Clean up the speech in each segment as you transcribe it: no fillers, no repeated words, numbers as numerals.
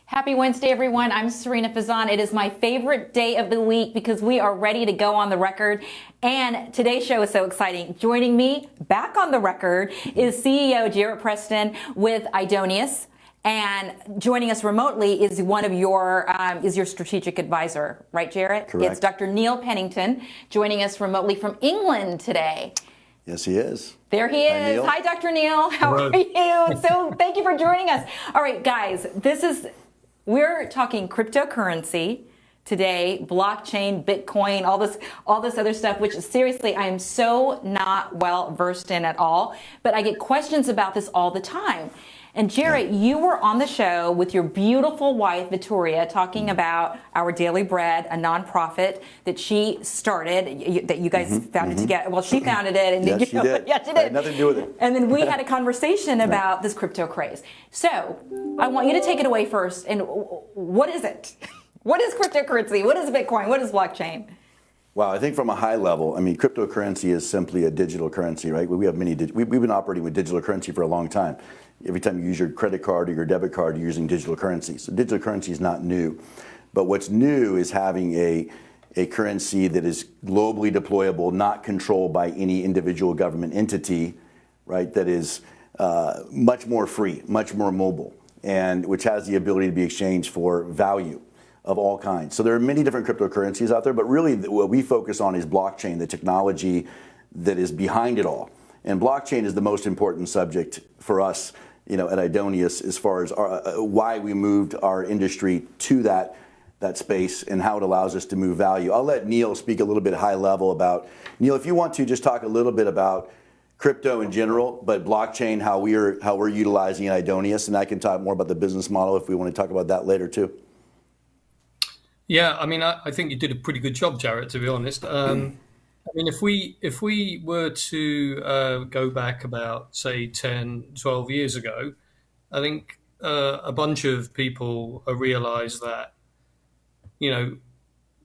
Happy Wednesday, everyone. I'm Sarina Fazan. It is my favorite day of the week because we are ready to go on the record. And today's show is so exciting. Joining me back on the record is CEO Jarrett Preston with IDONEUS. And joining us remotely is one of your strategic advisor, right, Jarrett? Correct. It's Dr. Neil Pennington joining us remotely from England today. Yes, he is. There he is. Hi, Dr. Neil. How are you? So thank you for joining us. All right, guys, we're talking cryptocurrency today, blockchain, Bitcoin, all this other stuff, which seriously, I am so not well versed in at all, but I get questions about this all the time. And Jarrett, you were on the show with your beautiful wife, Victoria, talking about Our Daily Bread, a nonprofit that she started, that you guys founded together. Well, she founded it. And yes, she did. Yeah, she did. I had nothing to do with it. And then we had a conversation about this crypto craze. So I want you to take it away first. And what is it? What is cryptocurrency? What is Bitcoin? What is blockchain? Well, I think from a high level, I mean, cryptocurrency is simply a digital currency, right? We've been operating with digital currency for a long time. Every time you use your credit card or your debit card, you're using digital currency. So digital currency is not new. But what's new is having a currency that is globally deployable, not controlled by any individual government entity, right? That is much more free, much more mobile, and which has the ability to be exchanged for value of all kinds. So there are many different cryptocurrencies out there, but really what we focus on is blockchain, the technology that is behind it all. And blockchain is the most important subject for us, at IDONEUS, as far as why we moved our industry to that space and how it allows us to move value. I'll let Neil speak a little bit high level about, Neil, if you want to just talk a little bit about crypto in general, but blockchain, how we're utilizing IDONEUS, and I can talk more about the business model if we want to talk about that later too. Yeah, I mean, I think you did a pretty good job, Jarrett, to be honest. I mean, if we were to go back about, say, 10, 12 years ago, I think a bunch of people realized that,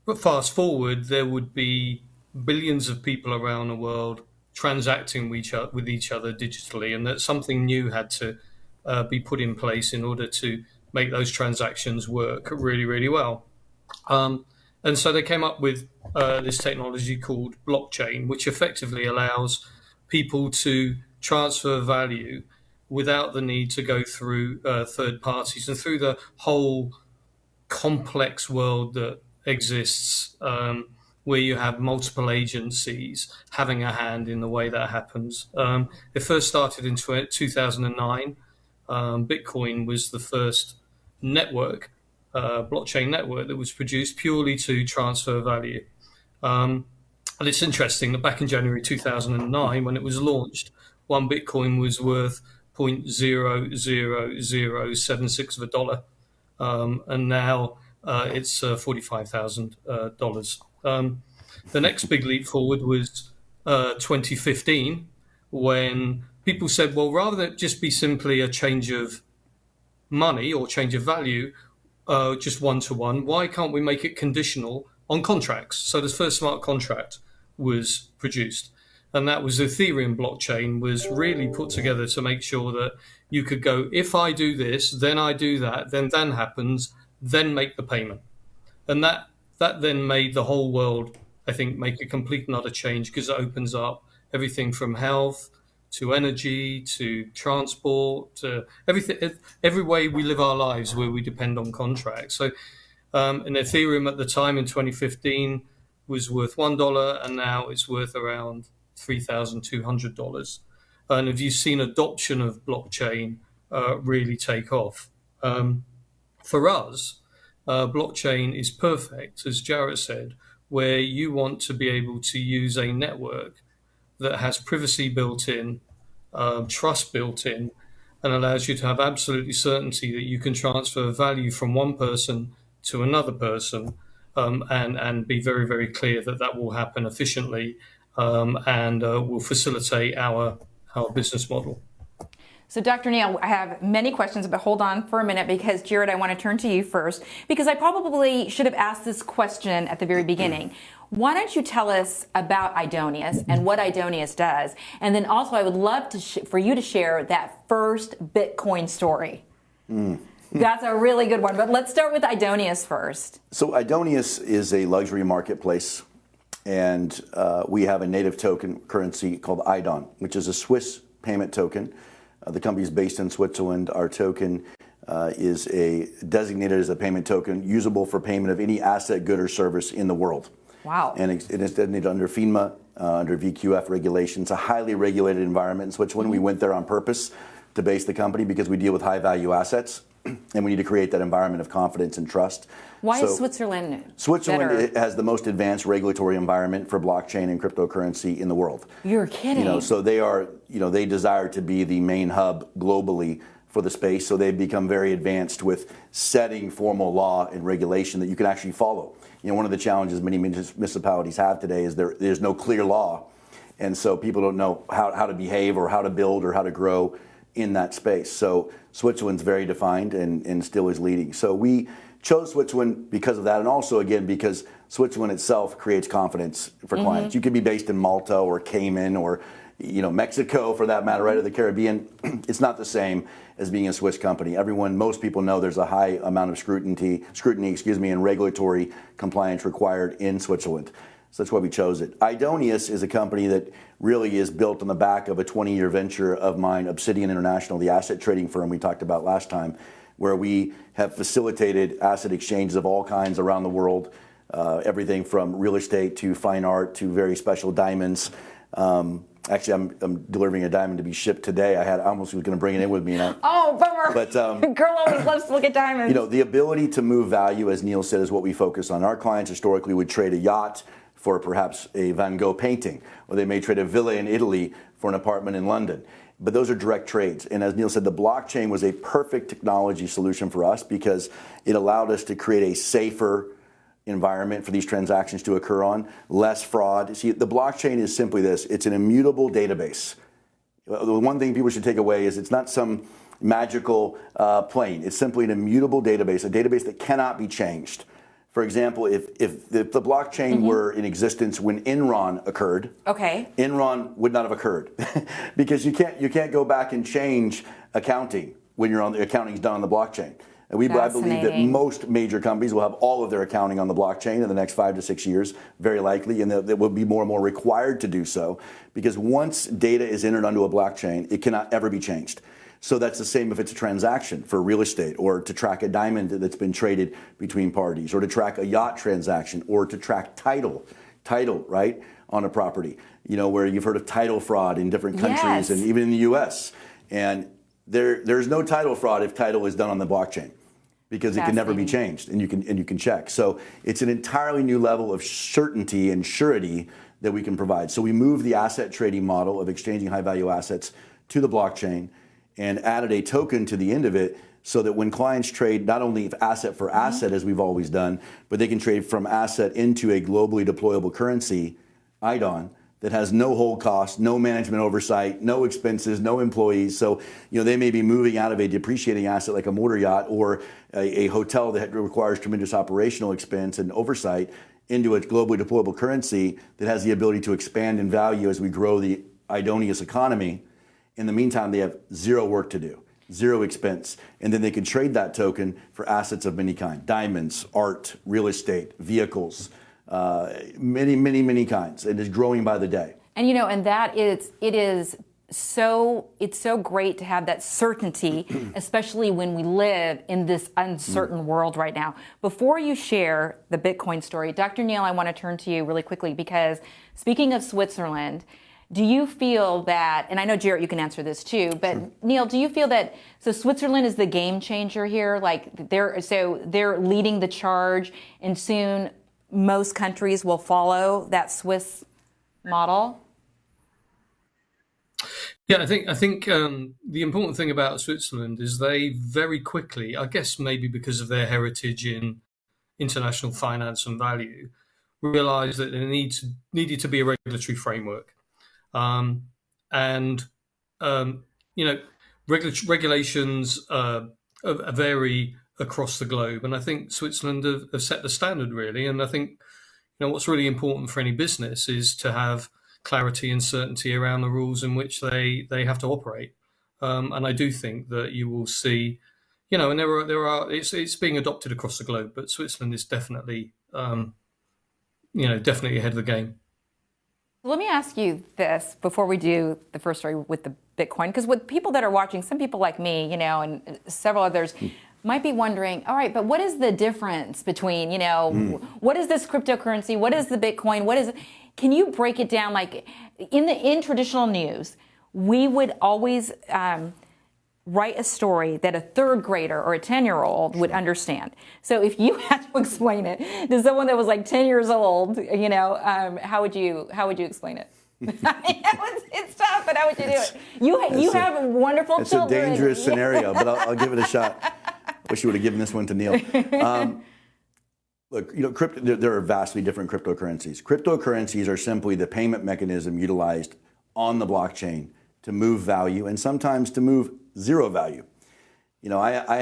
but fast forward, there would be billions of people around the world transacting with each other digitally, and that something new had to be put in place in order to make those transactions work really, really well. And so they came up with this technology called blockchain, which effectively allows people to transfer value without the need to go through third parties and through the whole complex world that exists, where you have multiple agencies having a hand in the way that happens. It first started in 2009. Bitcoin was the first network, blockchain network, that was produced purely to transfer value. And it's interesting that back in January 2009, when it was launched, one Bitcoin was worth 0.00076 of a dollar. And now it's $45,000. The next big leap forward was 2015, when people said, well, rather than just be simply a change of money or change of value, just one-to-one, why can't we make it conditional on contracts? So the first smart contract was produced, and that was Ethereum blockchain, was really put together to make sure that you could go, if I do this, then I do that, then happens, then make the payment. And that then made the whole world, I think, make a complete and utter change, because it opens up everything from health to energy, to transport, to everything, every way we live our lives where we depend on contracts. So and Ethereum at the time in 2015 was worth $1, and now it's worth around $3,200. And have you seen adoption of blockchain really take off? For us, blockchain is perfect, as Jarrett said, where you want to be able to use a network that has privacy built in, trust built in, and allows you to have absolutely certainty that you can transfer value from one person to another person, and be very, very clear that that will happen efficiently, and will facilitate our business model. So Dr. Neal, I have many questions, but hold on for a minute because Jarrett, I want to turn to you first because I probably should have asked this question at the very beginning. Why don't you tell us about IDONEUS and what IDONEUS does? And then also I would love to for you to share that first Bitcoin story. That's a really good one, but let's start with IDONEUS first. So IDONEUS is a luxury marketplace, and we have a native token currency called IDON, which is a Swiss payment token. The company is based in Switzerland. Our token is designated as a payment token usable for payment of any asset, good, or service in the world. Wow. And it is designated under FINMA, under VQF regulations. A highly regulated environment in Switzerland. We went there on purpose to base the company because we deal with high value assets, and we need to create that environment of confidence and trust. Why is Switzerland Switzerland has the most advanced regulatory environment for blockchain and cryptocurrency in the world. You're kidding. So they desire to be the main hub globally for the space. So they've become very advanced with setting formal law and regulation that you can actually follow. One of the challenges many municipalities have today is there's no clear law. And so people don't know how to behave or how to build or how to grow in that space. So Switzerland's very defined and still is leading. So we chose Switzerland because of that, and also again because Switzerland itself creates confidence for clients. You could be based in Malta or Cayman or Mexico for that matter, right, or the Caribbean. It's not the same as being a Swiss company. Most people know there's a high amount of scrutiny, and regulatory compliance required in Switzerland. So that's why we chose it. IDONEUS is a company that really is built on the back of a 20-year venture of mine, Obsidian International, the asset trading firm we talked about last time, where we have facilitated asset exchanges of all kinds around the world, everything from real estate to fine art to very special diamonds. Actually, I'm delivering a diamond to be shipped today. I almost was going to bring it in with me. Oh, bummer. But girl always loves to look at diamonds. The ability to move value, as Neil said, is what we focus on. Our clients historically would trade a yacht for perhaps a Van Gogh painting, or they may trade a villa in Italy for an apartment in London. But those are direct trades. And as Neil said, the blockchain was a perfect technology solution for us because it allowed us to create a safer environment for these transactions to occur on, less fraud. See, the blockchain is simply this. It's an immutable database. The one thing people should take away is it's not some magical plane. It's simply an immutable database, a database that cannot be changed. For example, if the blockchain were in existence when Enron occurred, Enron would not have occurred because you can't go back and change accounting when the accounting's done on the blockchain. And I believe that most major companies will have all of their accounting on the blockchain in the next 5 to 6 years, very likely, and that will be more and more required to do so because once data is entered onto a blockchain, it cannot ever be changed. So that's the same if it's a transaction for real estate or to track a diamond that's been traded between parties or to track a yacht transaction or to track title, right, on a property, where you've heard of title fraud in different countries and even in the U.S. And there's no title fraud if title is done on the blockchain because it can never be changed and you can check. So it's an entirely new level of certainty and surety that we can provide. So we moved the asset trading model of exchanging high value assets to the blockchain and added a token to the end of it so that when clients trade not only asset for asset as we've always done, but they can trade from asset into a globally deployable currency, IDON, that has no hold cost, no management oversight, no expenses, no employees. So they may be moving out of a depreciating asset like a motor yacht or a hotel that requires tremendous operational expense and oversight into a globally deployable currency that has the ability to expand in value as we grow the IDONEUS economy. In the meantime, they have zero work to do, zero expense. And then they can trade that token for assets of many kinds, diamonds, art, real estate, vehicles, many, many, many kinds. And it's growing by the day. And it's so great to have that certainty, especially when we live in this uncertain world right now. Before you share the Bitcoin story, Dr. Neal, I want to turn to you really quickly because speaking of Switzerland, do you feel that, and I know, Jarrett, you can answer this too, but sure. Neil, do you feel that, so Switzerland is the game changer here? Like they're leading the charge and soon most countries will follow that Swiss model? Yeah, I think the important thing about Switzerland is they very quickly, I guess maybe because of their heritage in international finance and value, realized that there needed to be a regulatory framework. And you know, regulations vary across the globe, and I think Switzerland have set the standard, really. And I think what's really important for any business is to have clarity and certainty around the rules in which they have to operate. And I do think that you will see, and there are it's being adopted across the globe, but Switzerland is definitely definitely ahead of the game. Let me ask you this before we do the first story with the Bitcoin, because with people that are watching, some people like me, and several others might be wondering, all right, but what is the difference between, what is this cryptocurrency? What is the Bitcoin? What is it? Can you break it down? Like in traditional news, we would always write a story that a third grader or a 10-year-old would understand. So if you had to explain it to someone that was like 10 years old, how would you explain it? It's tough, but how would you do it? You have wonderful children. It's a dangerous scenario, but I'll give it a shot. Wish you would have given this one to Neil. Look, there are vastly different cryptocurrencies. Cryptocurrencies are simply the payment mechanism utilized on the blockchain to move value and sometimes to move zero value. I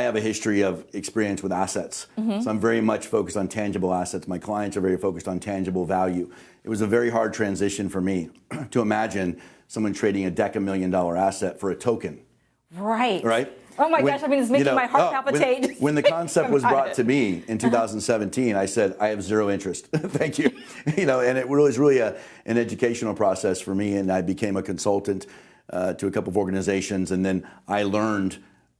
have a history of experience with assets. So I'm very much focused on tangible assets. My clients are very focused on tangible value. It was a very hard transition for me to imagine someone trading a $10,000,000 asset for a token. Right. Oh my gosh, it's making my heart palpitate. When the concept was brought to me in 2017, I said, I have zero interest. Thank you. And it was really an educational process for me, and I became a consultant to a couple of organizations, and then I learned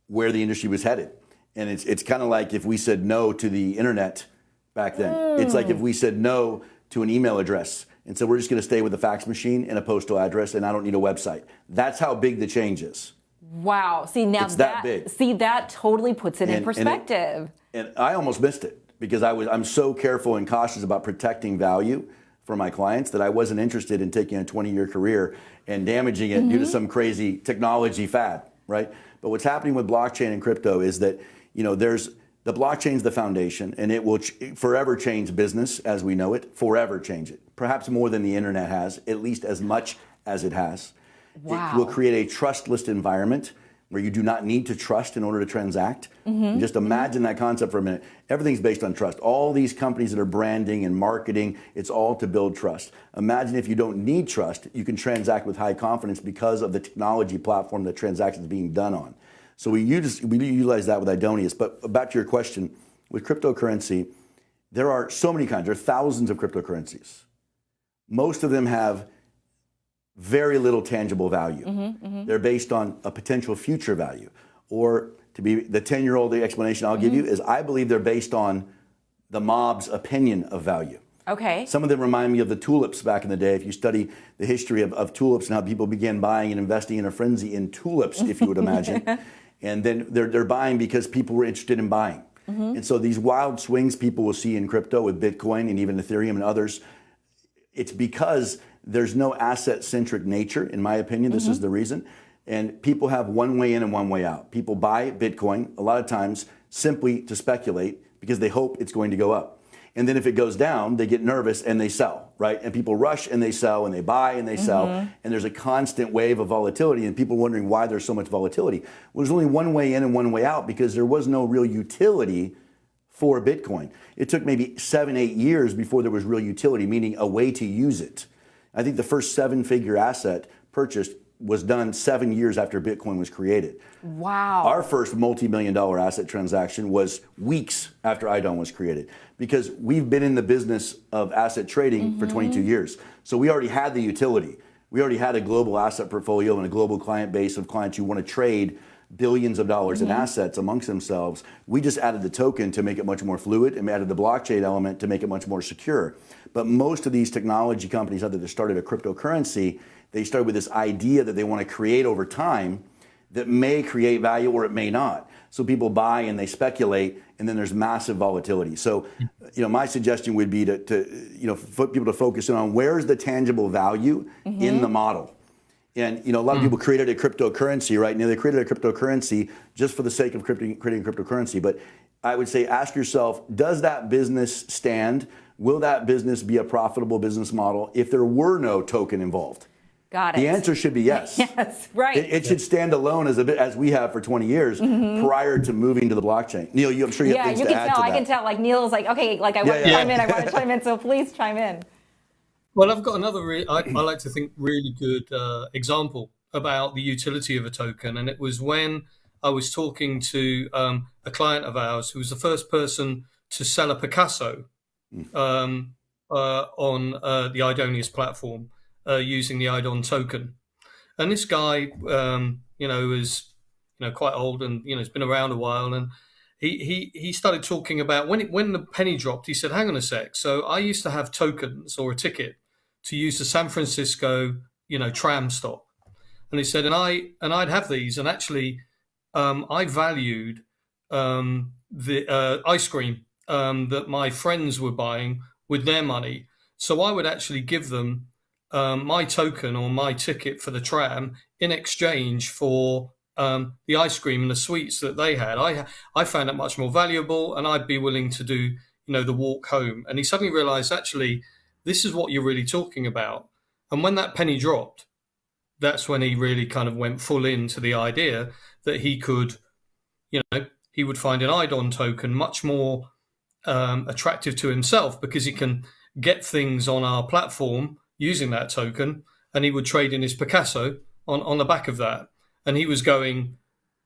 where the industry was headed. And it's kind of like if we said no to the internet back then. It's like if we said no to an email address and said we're just going to stay with a fax machine and a postal address, and I don't need a website. That's how big the change is. Wow. See, now it's that big. That totally puts it in perspective. And I almost missed it because I'm so careful and cautious about protecting value for my clients that I wasn't interested in taking a 20-year career and damaging it due to some crazy technology fad, right? But what's happening with blockchain and crypto is that, there's the blockchain's the foundation, and it will forever change business as we know it, forever change it. Perhaps more than the internet has, at least as much as it has. Wow. It will create a trustless environment where you do not need to trust in order to transact. Just imagine that concept for a minute. Everything's based on trust. All these companies that are branding and marketing, it's all to build trust. Imagine if you don't need trust, you can transact with high confidence because of the technology platform that transactions being done on. So we utilize that with IDONEUS. But back to your question, with cryptocurrency, there are so many kinds. There are thousands of cryptocurrencies. Most of them have very little tangible value. They're based on a potential future value. Or to be the 10-year-old explanation I'll give you is I believe they're based on the mob's opinion of value. Okay. Some of them remind me of the tulips back in the day. If you study the history of tulips and how people began buying and investing in a frenzy in tulips, if you would imagine. And then they're buying because people were interested in buying. And so these wild swings people will see in crypto with Bitcoin and even Ethereum and others, it's because there's no asset-centric nature, in my opinion. This is the reason. And people have one way in and one way out. People buy Bitcoin a lot of times simply to speculate because they hope it's going to go up. And then if it goes down, they get nervous and they sell, right? And people rush and they sell and they buy and they sell. And there's a constant wave of volatility and people wondering why there's so much volatility. Well, there's only one way in and one way out because there was no real utility for Bitcoin. It took maybe 7-8 years before there was real utility, meaning a way to use it. I think the first 7-figure asset purchased was done 7 years after Bitcoin was created. Wow. Our first multi-million-dollar asset transaction was weeks after IDON was created because we've been in the business of asset trading for 22 years. So we already had the utility. We already had a global asset portfolio and a global client base of clients who want to trade billions of dollars in assets amongst themselves. We just added the token to make it much more fluid and added the blockchain element to make it much more secure. But most of these technology companies, either they started a cryptocurrency, they started with this idea that they want to create over time that may create value or it may not. So people buy and they speculate, and then there's massive volatility. So, my suggestion would be for people to focus in on where's the tangible value in the model. And a lot of people created a cryptocurrency, right? Now they created a cryptocurrency just for the sake of creating a cryptocurrency. But I would say, ask yourself, does that business stand? Will that business be a profitable business model if there were no token involved? Got it. The answer should be yes. Yes, right. It should stand alone as we have for 20 years prior to moving to the blockchain. Neil, I'm sure you have things to add to that. I can tell. Like Neil's like, okay, like I want to chime in. I want to chime in. So please chime in. Well, I've got another, I like to think, really good example about the utility of a token. And it was when I was talking to a client of ours who was the first person to sell a Picasso on the IDONEUS platform using the IDON token. And this guy, is quite old and has been around a while. And he started talking about when the penny dropped. He said, "Hang on a sec. So I used to have tokens or a ticket to use the San Francisco, tram stop." And he said, and I'd have these, and actually, I valued the ice cream that my friends were buying with their money. So I would actually give them my token or my ticket for the tram in exchange for the ice cream and the sweets that they had. I found it much more valuable, and I'd be willing to do, the walk home. And he suddenly realized, actually, this is what you're really talking about. And when that penny dropped, that's when he really kind of went full into the idea that he could, he would find an IDON token much more attractive to himself because he can get things on our platform using that token, and he would trade in his Picasso on the back of that. And he was going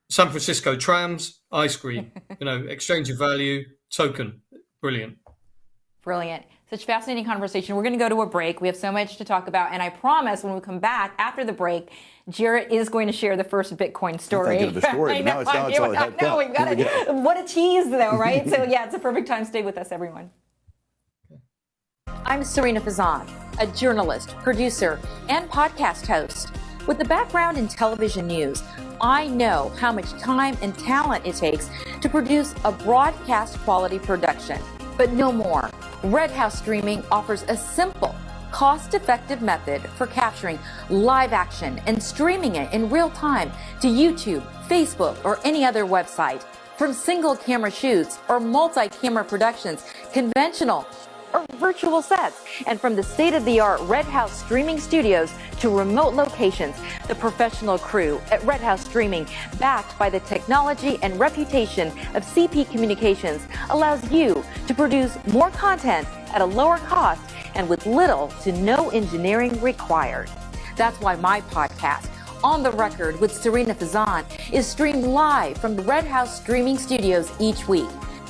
San Francisco trams, ice cream, exchange of value, token. Brilliant. Brilliant. Such fascinating conversation. We're going to go to a break. We have so much to talk about. And I promise when we come back after the break, Jarrett is going to share the first Bitcoin story. Thank you for the story. Now it's all hyped up. We've got it. What a tease, though, right? So, yeah, it's a perfect time. Stay with us, everyone. I'm Sarina Fazan, a journalist, producer, and podcast host. With a background in television news, I know how much time and talent it takes to produce a broadcast quality production. But no more. Red House Streaming offers a simple, cost-effective method for capturing live action and streaming it in real time to YouTube, Facebook, or any other website. From single camera shoots or multi-camera productions, conventional or virtual sets, and from the state-of-the-art Red House Streaming Studios to remote locations, the professional crew at Red House Streaming, backed by the technology and reputation of CP Communications, allows you to produce more content at a lower cost and with little to no engineering required. That's why my podcast, On the Record with Sarina Fazan, is streamed live from the Red House Streaming Studios each week.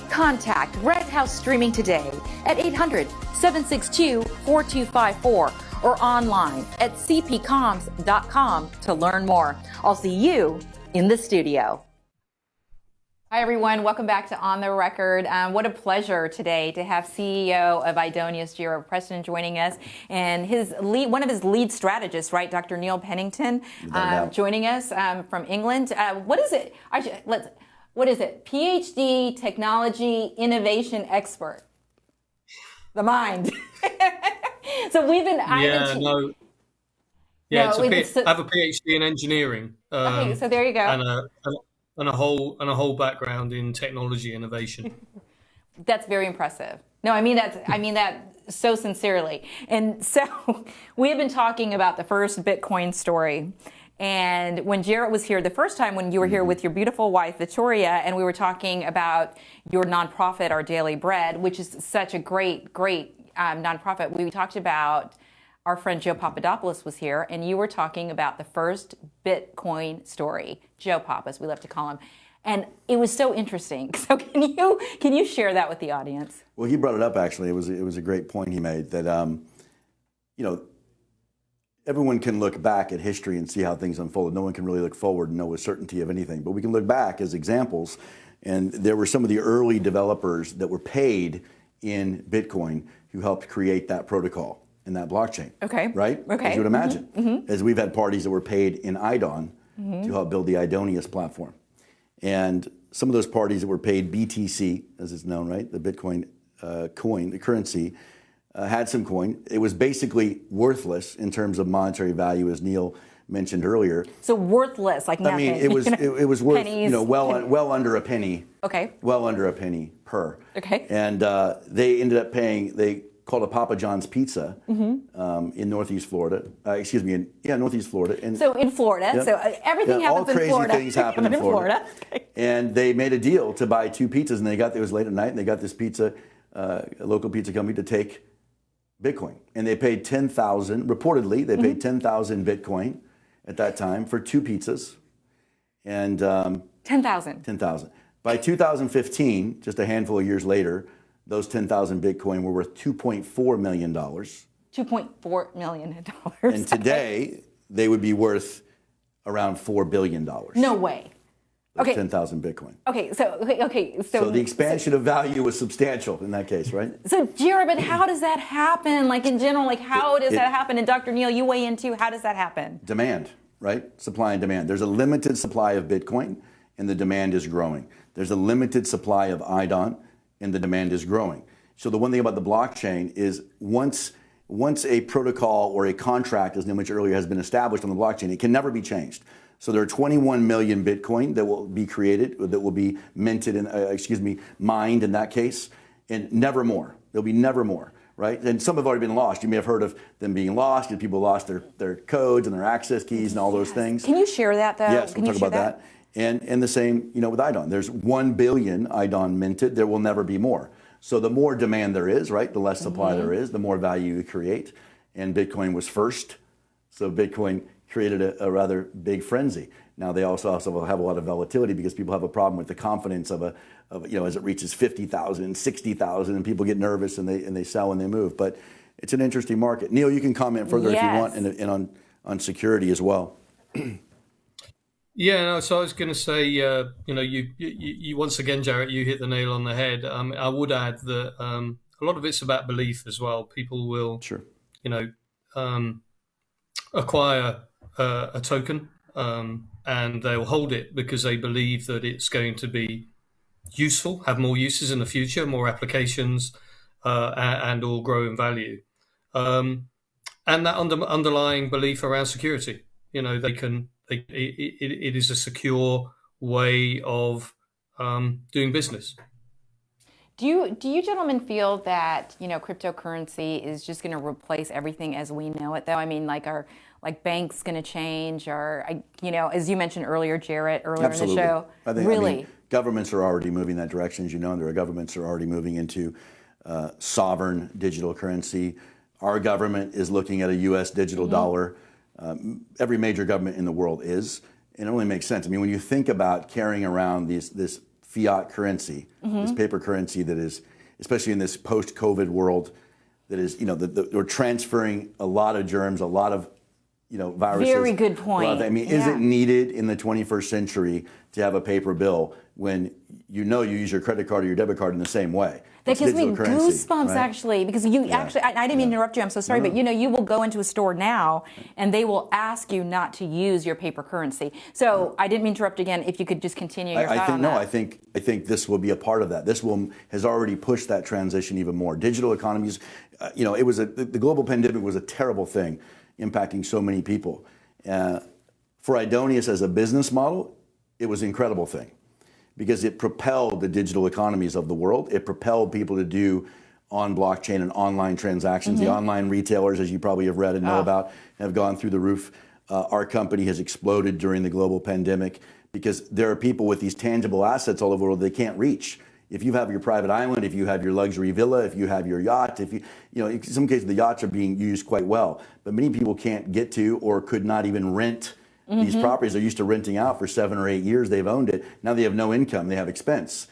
Contact Red House Streaming today at 800-762-4254 or online at cpcoms.com to learn more. I'll see you in the studio. Hi, everyone. Welcome back to On the Record. What a pleasure today to have CEO of IDONEUS, Jarrett Preston, joining us, and one of his lead strategists, right, Dr. Neil Pennington, joining us from England. What is it? What is it? PhD Technology Innovation Expert. The mind. So we've been. I have a PhD in engineering. Okay, so there you go. And a whole background in technology innovation. That's very impressive. No, I mean that so sincerely. And so we have been talking about the first Bitcoin story. And when Jarrett was here the first time, when you were here with your beautiful wife, Victoria, and we were talking about your nonprofit, Our Daily Bread, which is such a great nonprofit. We talked about our friend Joe Papadopoulos was here, and you were talking about the first Bitcoin story, Joe Pop, as we love to call him. And it was so interesting. So can you share that with the audience? Well, he brought it up, actually. It was a great point he made that, everyone can look back at history and see how things unfolded. No one can really look forward and know with certainty of anything. But we can look back as examples. And there were some of the early developers that were paid in Bitcoin who helped create that protocol and that blockchain. Okay. Right? Okay. As you would imagine. Mm-hmm. As we've had parties that were paid in IDON to help build the IDONEUS platform. And some of those parties that were paid BTC, as it's known, right? The Bitcoin coin, the currency, had some coin. It was basically worthless in terms of monetary value, as Neil mentioned earlier. So worthless, like nothing. I mean, it was worth pennies, well under a penny. Okay. Well under a penny per. Okay. And they ended up paying. They called a Papa John's Pizza in Northeast Florida. Northeast Florida. And so in Florida, yep. so everything happens all crazy in Florida. things happen in Florida. Okay. And they made a deal to buy 2 pizzas, and it was late at night, and they got this pizza, a local pizza company, to take Bitcoin. And they paid 10,000, reportedly, they paid 10,000 Bitcoin at that time for 2 pizzas. And 10,000. 10,000. By 2015, just a handful of years later, those 10,000 Bitcoin were worth $2.4 million. $2.4 million. And today, they would be worth around $4 billion. No way. Okay. 10,000 Bitcoin. Okay, so the expansion of value was substantial in that case, right? So, Jarrett, but how does that happen? Like in general, like how does that happen? And Dr. Neal, you weigh in too. How does that happen? Demand, right? Supply and demand. There's a limited supply of Bitcoin, and the demand is growing. There's a limited supply of IDON, and the demand is growing. So the one thing about the blockchain is once a protocol or a contract, as Nimich earlier, has been established on the blockchain, it can never be changed. So there are 21 million Bitcoin that will be created, that will be minted, mined in that case, and never more. There'll be never more, right? And some have already been lost. You may have heard of them being lost, and people lost their codes and their access keys and all those things. Can you share that, though? Yes, we'll talk about that. And the same, with IDON. There's 1 billion IDON minted. There will never be more. So the more demand there is, right, the less supply there is, the more value you create. And Bitcoin was first. So Bitcoin created a rather big frenzy. Now they also have a lot of volatility because people have a problem with the confidence of as it reaches 50,000, 60,000, and people get nervous and they sell and they move. But it's an interesting market. Neil, you can comment further if you want, and on security as well. Yeah, no, so I was going to say, you once again, Jarrett, you hit the nail on the head. I would add that a lot of it's about belief as well. People will, acquire a token and they'll hold it because they believe that it's going to be useful, have more uses in the future, more applications, and all grow in value. And that underlying belief around security, it is a secure way of doing business. Do you gentlemen feel that cryptocurrency is just going to replace everything as we know it? Though I mean, like banks going to change, or as you mentioned earlier, Jarrett, Absolutely. In the show. I think, really, governments are already moving that direction, as you know. There are governments are already moving into sovereign digital currency. Our government is looking at a U.S. digital dollar. Every major government in the world is, and it only makes sense. I mean, when you think about carrying around this fiat currency, this paper currency that is, especially in this post-COVID world, that is, we're transferring a lot of germs, a lot of, viruses. Very good point. Is it needed in the 21st century to have a paper bill when you use your credit card or your debit card in the same way? That gives me goosebumps, right? Actually, because I didn't mean to interrupt you. I'm so sorry, but you will go into a store now and they will ask you not to use your paper currency. So I didn't mean to interrupt again. If you could just continue your thought on that. I think this will be a part of that. This has already pushed that transition even more. Digital economies, the global pandemic was a terrible thing, impacting so many people. For IDONEUS as a business model, it was an incredible thing, because it propelled the digital economies of the world. It propelled people to do on blockchain and online transactions. The online retailers, as you probably have read and know about, have gone through the roof. Our company has exploded during the global pandemic because there are people with these tangible assets all over the world they can't reach. If you have your private island, if you have your luxury villa, if you have your yacht, in some cases the yachts are being used quite well, but many people can't get to or could not even rent these properties. They're used to renting out for 7 or 8 years. They've owned it. Now they have no income. They have expense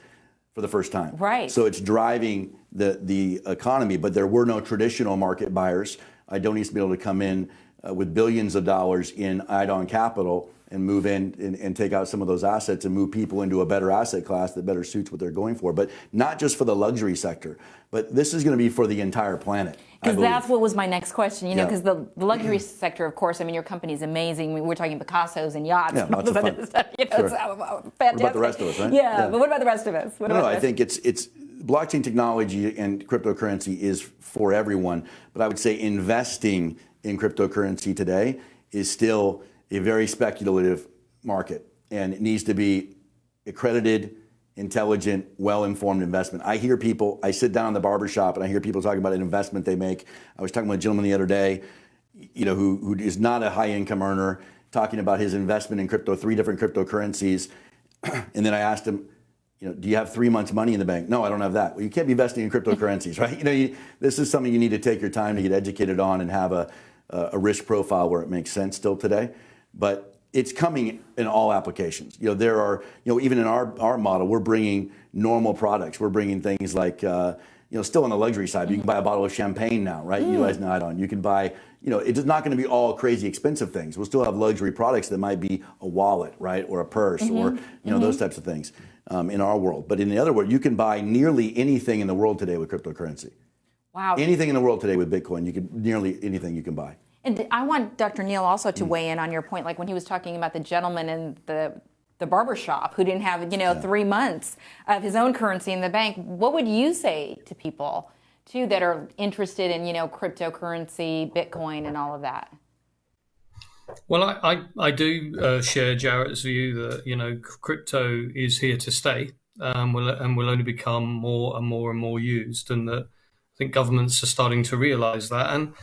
for the first time. Right. So it's driving the economy, but there were no traditional market buyers. IDONEUS used to be able to come in with billions of dollars in IDON capital and move in and take out some of those assets and move people into a better asset class that better suits what they're going for. But not just for the luxury sector, but this is going to be for the entire planet. Because that's what was my next question, because the luxury sector, of course, your company is amazing. We're talking Picassos and yachts and all this other stuff. Sure. It's fantastic. What about the rest of us, right? Yeah, but what about the rest of us? I think it's blockchain technology and cryptocurrency is for everyone. But I would say investing in cryptocurrency today is still a very speculative market, and it needs to be accredited, intelligent, well-informed investment. I hear people, I sit down in the barbershop and I hear people talking about an investment they make. I was talking with a gentleman the other day, who is not a high income earner, talking about his investment in crypto, 3 different cryptocurrencies. And then I asked him, do you have 3 months money in the bank? No, I don't have that. Well, you can't be investing in cryptocurrencies, right? This is something you need to take your time to get educated on and have a risk profile where it makes sense still today. But it's coming in all applications. There are, even in our model, we're bringing normal products. We're bringing things like, still on the luxury side, you can buy a bottle of champagne now, right? Utilizing IDON. You can buy, it's not going to be all crazy expensive things. We'll still have luxury products that might be a wallet, right? Or a purse or, those types of things in our world. But in the other world, you can buy nearly anything in the world today with cryptocurrency. Wow. Anything in the world today with Bitcoin, nearly anything you can buy. And I want Dr. Neal also to weigh in on your point, like when he was talking about the gentleman in the barber shop who didn't have, 3 months of his own currency in the bank. What would you say to people, too, that are interested in, cryptocurrency, Bitcoin, and all of that? Well, I do share Jarrett's view that, crypto is here to stay and will only become more and more and more used, and that I think governments are starting to realize that. And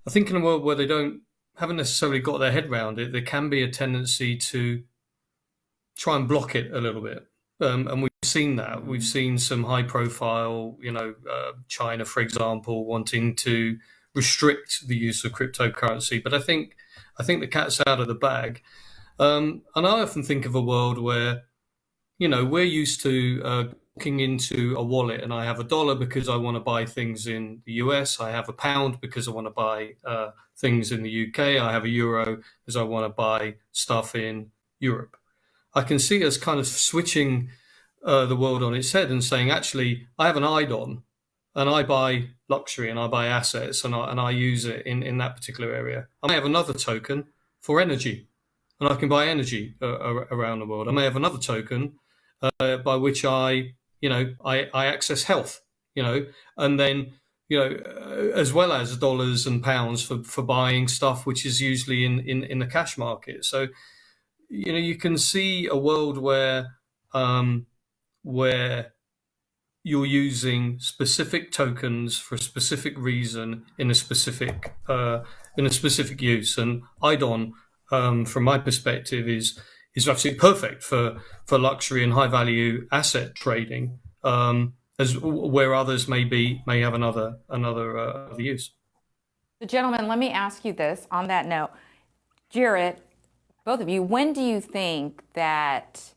I think in a world where they haven't necessarily got their head around it, there can be a tendency to try and block it a little bit. And we've seen that. We've seen some high profile, China, for example, wanting to restrict the use of cryptocurrency. But I think the cat's out of the bag. And I often think of a world where, we're used to walking into a wallet and I have $1 because I want to buy things in the US. I have £1 because I want to buy things in the UK. I have €1 because I want to buy stuff in Europe. I can see us kind of switching the world on its head and saying, actually, I have an IDON and I buy luxury and I buy assets and I use it in that particular area. I may have another token for energy and I can buy energy around the world. I may have another token by which I access health, and then, as well as dollars and pounds for buying stuff, which is usually in the cash market. So, you can see a world where you're using specific tokens for a specific reason in a specific use. And IDON, from my perspective, is absolutely perfect for luxury and high value asset trading, as where others may have another use. So, gentlemen, let me ask you this on that note. Jarrett, both of you, when do you think that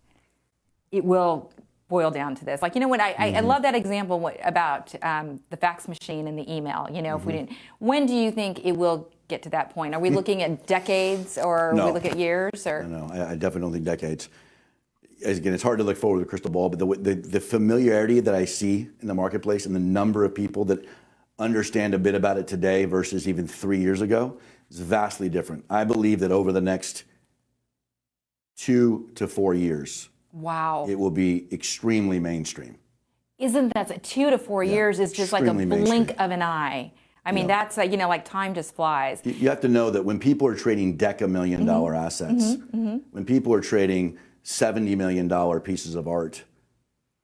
it will boil down to this? Like, when I love that example about the fax machine and the email, if we didn't, when do you think it will get to that point? Are we looking at decades or No. we look at years? Or No, I definitely don't think decades. Again, it's hard to look forward with a crystal ball, but the familiarity that I see in the marketplace and the number of people that understand a bit about it today versus even 3 years ago is vastly different. I believe that over the next 2 to 4 years, wow, it will be extremely mainstream. Isn't that 2 to 4 years is just like a extremely blink mainstream. of an eye. I mean, that's like time just flies. You have to know that when people are trading $10,000,000 assets, when people are trading $70 million pieces of art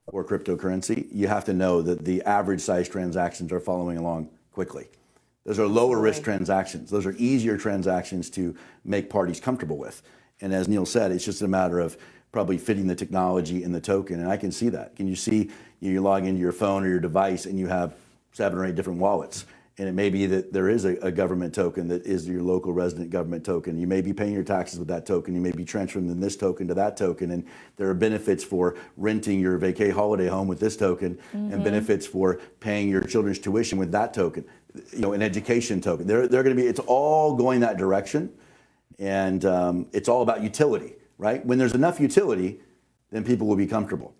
or cryptocurrency, you have to know that the average size transactions are following along quickly. Those are lower risk transactions. Those are easier transactions to make parties comfortable with. And as Neal said, it's just a matter of probably fitting the technology in the token. And I can see that. Can you see, you log into your phone or your device and you have 7 or 8 different wallets. And it may be that there is a government token that is your local resident government token. You may be paying your taxes with that token. You may be transferring from this token to that token. And there are benefits for renting your vacay holiday home with this token and benefits for paying your children's tuition with that token, an education token. They're going to be, it's all going that direction. And it's all about utility, right? When there's enough utility, then people will be comfortable.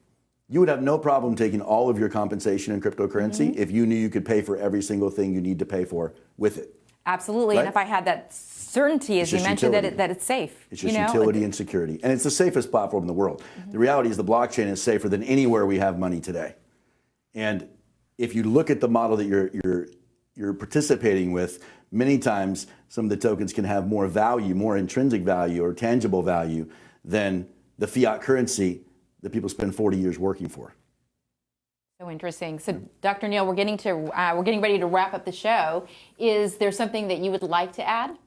You would have no problem taking all of your compensation in cryptocurrency if you knew you could pay for every single thing you need to pay for with it. Absolutely. Right? And if I had that certainty, as you mentioned, that it's safe. It's just utility and security. And it's the safest platform in the world. The reality is the blockchain is safer than anywhere we have money today. And if you look at the model that you're participating with, many times some of the tokens can have more value, more intrinsic value or tangible value than the fiat currency that people spend 40 years working for. So interesting. So, Dr. Neal, we're getting ready to wrap up the show. Is there something that you would like to add?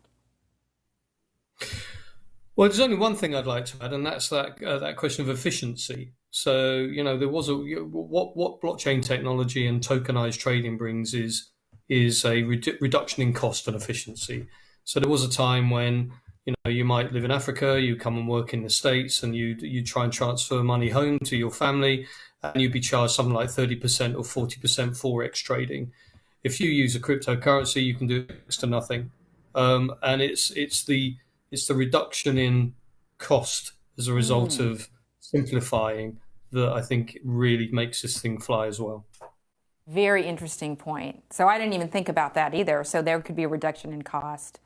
Well, there's only one thing I'd like to add, and that's that question of efficiency. So, there was what blockchain technology and tokenized trading brings is a reduction in cost and efficiency. So there was a time when you might live in Africa, you come and work in the States, and you try and transfer money home to your family, and you'd be charged something like 30% or 40% forex trading. If you use a cryptocurrency, you can do next to nothing, and it's the reduction in cost as a result of simplifying that I think really makes this thing fly as well. Very interesting point. So I didn't even think about that either. So there could be a reduction in cost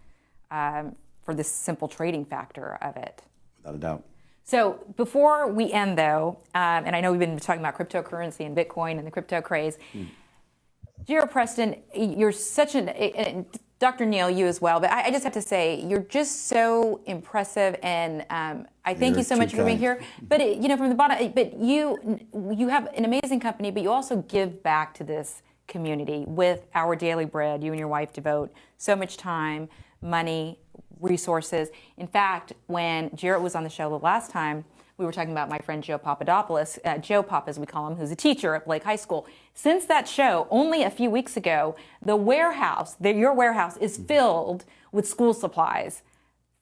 for this simple trading factor of it. Without a doubt. So before we end, though, and I know we've been talking about cryptocurrency and Bitcoin and the crypto craze, Jarrett Preston, you're such Dr. Neal, you as well, but I just have to say, you're just so impressive, and I thank you so much for being here. But from the bottom, but you have an amazing company, but you also give back to this community with Our Daily Bread. You and your wife devote so much time, money, resources. In fact, when Jarrett was on the show the last time, we were talking about my friend Joe Papadopoulos, Joe Pop as we call him, who's a teacher at Blake High School. Since that show, only a few weeks ago, your warehouse is filled with school supplies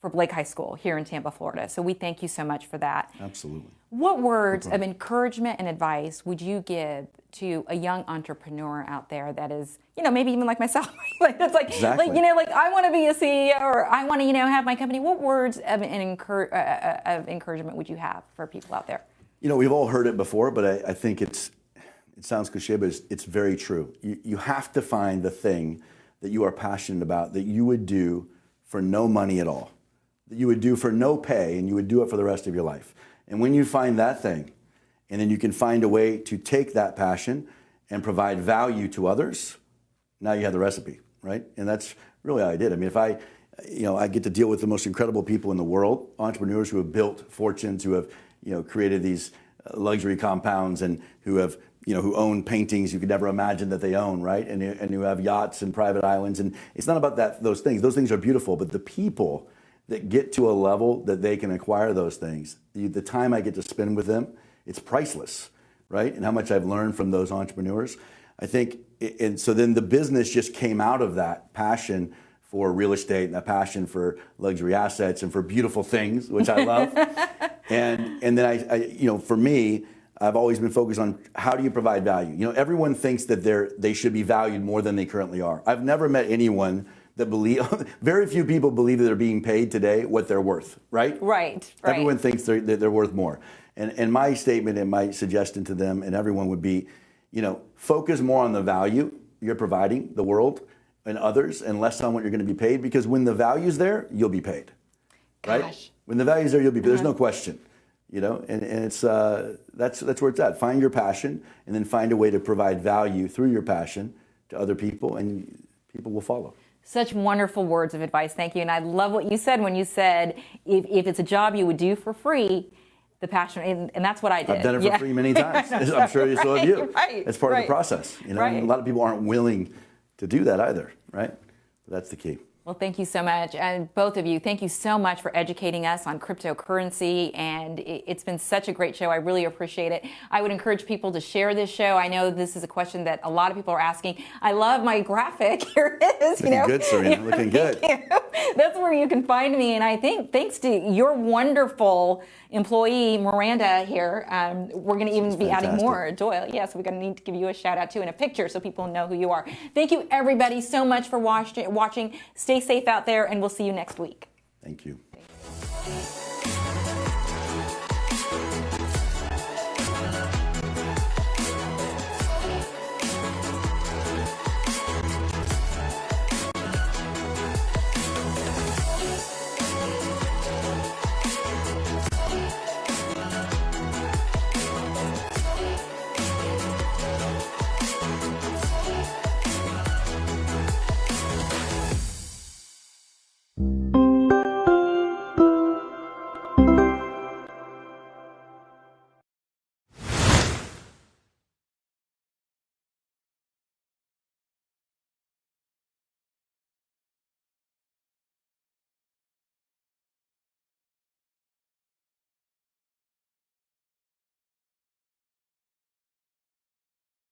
for Blake High School here in Tampa, Florida. So we thank you so much for that. Absolutely. What words of encouragement and advice would you give to a young entrepreneur out there that is, maybe even like myself, Exactly. I want to be a CEO, or I want to, have my company. What words of encouragement would you have for people out there? We've all heard it before, but I think it sounds cliche, but it's very true. You have to find the thing that you are passionate about that you would do for no money at all, that you would do for no pay, and you would do it for the rest of your life. And when you find that thing, and then you can find a way to take that passion and provide value to others, now you have the recipe, right? And that's really how I did. I mean, if I get to deal with the most incredible people in the world, entrepreneurs who have built fortunes, who have, created these luxury compounds, and who have, who own paintings you could never imagine that they own, right? And who have yachts and private islands. And it's not about those things. Those things are beautiful, but the people that get to a level that they can acquire those things, the time I get to spend with them, it's priceless, right? And how much I've learned from those entrepreneurs. I think, and so then the business just came out of that passion for real estate and that passion for luxury assets and for beautiful things, which I love. and then I for me, I've always been focused on how do you provide value. Everyone thinks that they should be valued more than they currently are. I've never met anyone that very few people believe that they're being paid today what they're worth, right? Right. Everyone thinks that they're worth more. And my statement and my suggestion to them and everyone would be, focus more on the value you're providing the world and others, and less on what you're going to be paid, because when the value's there, you'll be paid. Right? Gosh. When the value's there, you'll be paid. There's no question. And it's that's where it's at. Find your passion, and then find a way to provide value through your passion to other people, and people will follow. Such wonderful words of advice. Thank you. And I love what you said when you said, if it's a job you would do for free, the passion, and that's what I did. I've done it for free many times. I'm sure you so have you. Right, it's part of the process. Right. And a lot of people aren't willing to do that either, right? But that's the key. Well, thank you so much. And both of you, thank you so much for educating us on cryptocurrency. And it's been such a great show. I really appreciate it. I would encourage people to share this show. I know this is a question that a lot of people are asking. I love my graphic. Here it is. Looking good, Sarina. Looking good. That's where you can find me. And I think thanks to your wonderful employee, Miranda, here, we're going to even be adding more. Doyle, yes, we're going to need to give you a shout out too, and a picture so people know who you are. Thank you, everybody, so much for watching. Stay safe out there, and we'll see you next week. Thank you. Thank you.